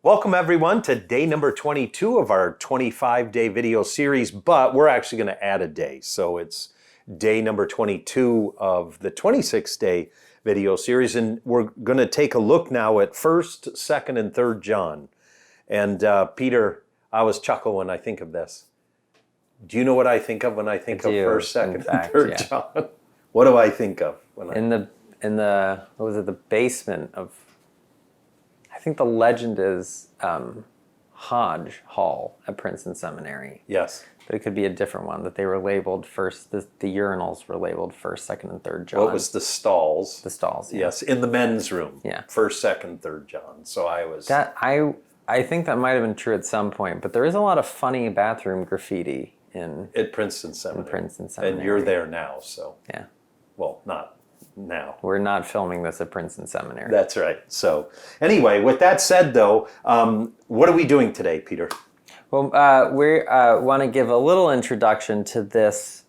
Welcome everyone to day number 22 of our 25-day video series, but we're actually going to add a day. So it's day number 22 of the 26-day video series, and we're going to take a look now at 1st, 2nd, and 3rd John. And Peter, I always chuckle when I think of this. Do you know what I think of when I think of 1st, 2nd, and 3rd John? What do I think of when in the what was it, the basement of, I think the legend is Hodge Hall at Princeton Seminary. Yes. But it could be a different one, that they were labeled first, the urinals were labeled 1st, 2nd, and 3rd John. Well, it was the stalls. The stalls, yeah. Yes, in the men's room. Yeah. 1st, 2nd, 3rd John. So I was... I think that might have been true at some point, but there is a lot of funny bathroom graffiti at Princeton Seminary. In Princeton Seminary. And you're there now, so... Yeah. Well, not now. We're not filming this at Princeton Seminary. That's right. So anyway, with that said though, what are we doing today, Peter? Well, we want to give a little introduction to this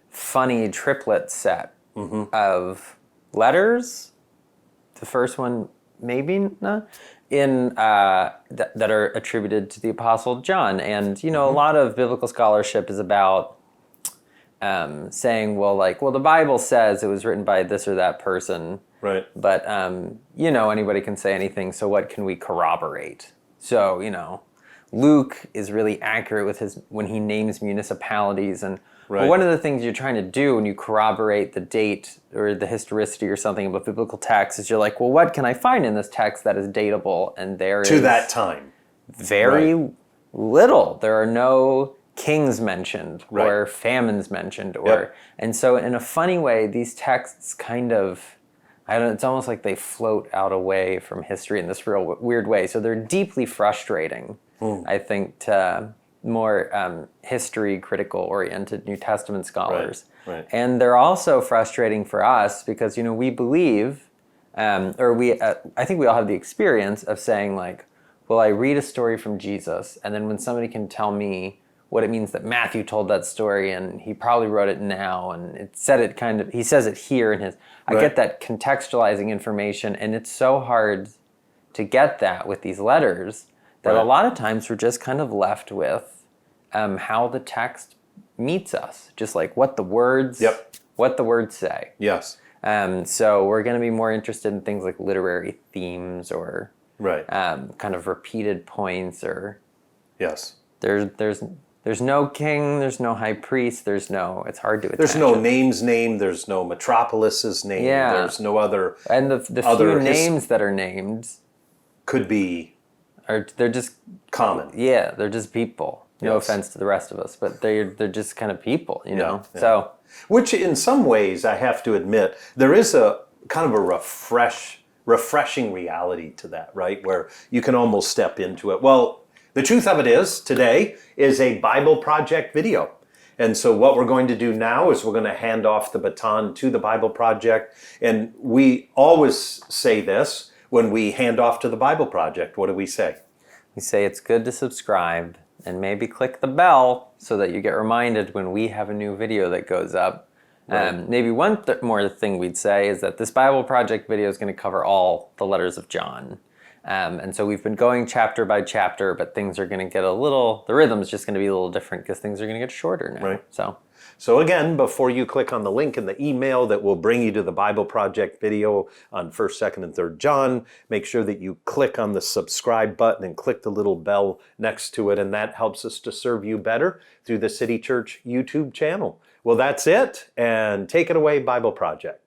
funny triplet set of letters. The first one, maybe not, that are attributed to the Apostle John. And, you know, a lot of biblical scholarship is about saying, well, the Bible says it was written by this or that person. Right. But, you know, anybody can say anything, so what can we corroborate? So, you know, Luke is really accurate with when he names municipalities. And well, one of the things you're trying to do when you corroborate the date or the historicity or something of a biblical text is you're like, well, what can I find in this text that is dateable? And there is... To that time. Very little. There are no kings mentioned or famines mentioned, and so in a funny way, these texts kind of, it's almost like they float out away from history in this real weird way. So they're deeply frustrating, I think, to more history critical oriented New Testament scholars. Right. And they're also frustrating for us because, you know, we believe, I think we all have the experience of saying like, well, I read a story from Jesus, and then when somebody can tell me what it means that Matthew told that story, and he probably wrote it now, and he says it here in his, I get that contextualizing information, and it's so hard to get that with these letters that a lot of times we're just kind of left with how the text meets us, just like what the words say. Yes. So we're going to be more interested in things like literary themes or kind of repeated points, or There's no king, there's no high priest, it's hard to attach. There's no names named, there's no metropolises named, there's no other... And the few names that are named... Could be... They're just... Common. Yeah, they're just people. No offense to the rest of us, but they're just kind of people, you know? Yeah. So... Which in some ways, I have to admit, there is a kind of a refreshing reality to that, right? Where you can almost step into it. Well... The truth of it is, today is a Bible Project video. And so what we're going to do now is we're going to hand off the baton to the Bible Project. And we always say this when we hand off to the Bible Project. What do we say? We say it's good to subscribe and maybe click the bell so that you get reminded when we have a new video that goes up. Maybe one more thing we'd say is that this Bible Project video is going to cover all the letters of John. And so we've been going chapter by chapter, but things are going to get the rhythm's just going to be a little different because things are going to get shorter now. Right. So again, before you click on the link in the email that will bring you to the Bible Project video on 1st, 2nd, and 3rd John, make sure that you click on the subscribe button and click the little bell next to it, and that helps us to serve you better through the City Church YouTube channel. Well, that's it, and take it away, Bible Project.